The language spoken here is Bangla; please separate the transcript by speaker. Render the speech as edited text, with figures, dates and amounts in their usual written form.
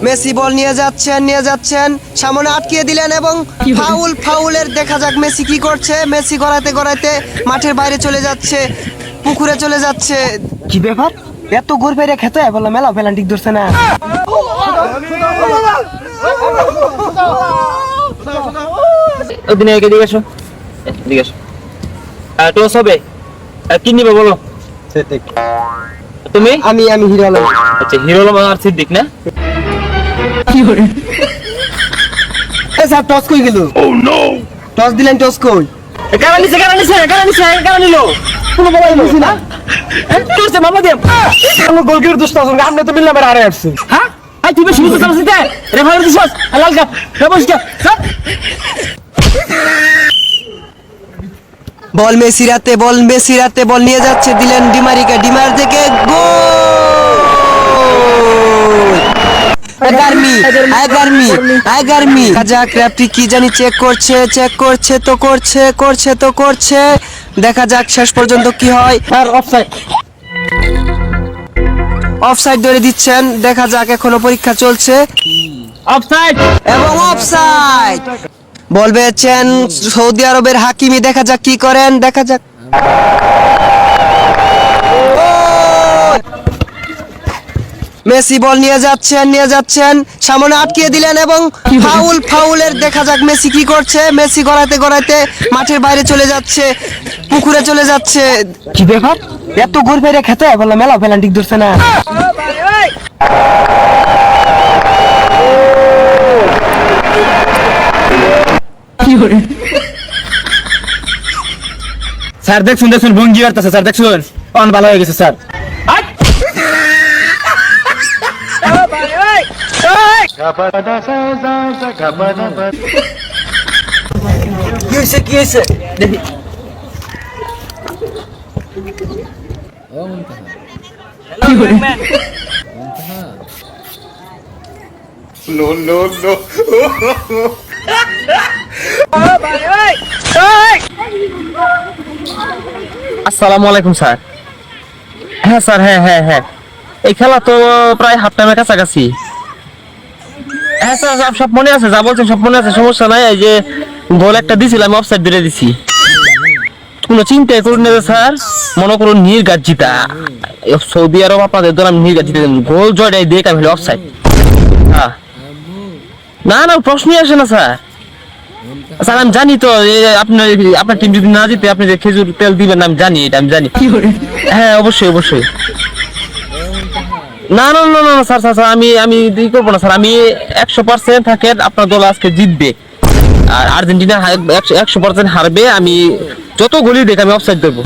Speaker 1: মেসি বল নিয়ে যাচ্ছেন সামনে আটকিয়ে দিলেন এবং ফাউলের দেখা যাক মেসি কি করছে। মেসি গড়াইতে মাঠের বাইরে চলে যাচ্ছে, পুকুরে চলে যাচ্ছে। কি ব্যাপার, এত গোল পেরে খেতে বললাম মেলা পেনাল্টি ধরছে না।
Speaker 2: টস হবে, কি নিবে বলো? তুমি?
Speaker 1: আমি হিরো আলম।
Speaker 2: আচ্ছা, হিরো আলম আর সিদ্দিক না?
Speaker 1: স্যার টস কই গেল? টস দিলেন, টস কই?
Speaker 2: কারা নিছে নিলো?
Speaker 1: কোনো বলাই বুঝি না।
Speaker 2: টসে মামা দেব
Speaker 1: আমরা গোলকিপার দোস্ত আছেন, আপনি তো মিললাম আর আরে আসছেন।
Speaker 2: হ্যাঁ আই তুমি শুরু করছিস দিতে রেফারি দিছস লাল কাপ রেবস কাপ সব
Speaker 1: বল মেসি রাতে বল নিয়ে যাচ্ছে, দিলেন ডিমার থেকে গোল। এগারমি যাক, রেফারি কি জানি চেক করছে। দেখা যাক শেষ পর্যন্ত কি হয়।
Speaker 2: আর
Speaker 1: অফসাইড ধরে দিচ্ছেন, দেখা যাক এখনো পরীক্ষা চলছে।
Speaker 2: অফসাইড
Speaker 1: এবং অফসাইড বল পেয়েছেন সৌদি আরবের হাকিমি, দেখা যাক কি করেন, দেখা যাক। মেসি বল নিয়ে যাচ্ছেন সামনে আটকিয়ে দিলেন এবং ফাউলের দেখা যাক মেসি কি করছে। মেসি গড়াইতে মাঠের বাইরে চলে যাচ্ছে, পুকুরে চলে যাচ্ছে। কি ব্যাপার, এত গোল পেরে খেতে বললাম মেলা পেনাল্টি ধরছে না।
Speaker 2: স্যার দেখুন ভঙ্গি করতেছে স্যার, দেখুন অন ভালো হয়ে গেছে স্যার।
Speaker 1: কি হয়েছে দেখি।
Speaker 2: আসসালামু আলাইকুম স্যার। হ্যাঁ স্যার, হ্যাঁ এই খেলা তো প্রায় হাফ টাইমের কাছাকাছি। হ্যাঁ স্যার সব মনে আছে, যা বলছেন সব মনে আছে, সমস্যা নাই। এই যে গোল একটা দিছিলাম, অফসাইড দিয়ে দিছি। কোনো চিন্তাই করুন না স্যার, মনে করুন নির্ঘাত জিতা সৌদি আরব আপনাদের দল, আমি নির্ঘাত জিতে গোল জয়টাই দিয়ে কাম হলো অফসাইড। হ্যাঁ না প্রশ্নই আসে না স্যার। স্যার আমি জানি তো আপনার টিম যদি না জিতে আপনি যে খেজুর তেল দিবেন আমি জানি, এটা আমি জানি। হ্যাঁ অবশ্যই। না স্যার আমি করবো না স্যার, আমি 100% থাকেন আপনার দল আজকে জিতবে আর আর্জেন্টিনা 100% হারবে। আমি যত গোলই দেখ আমি অফসাইড দেবো।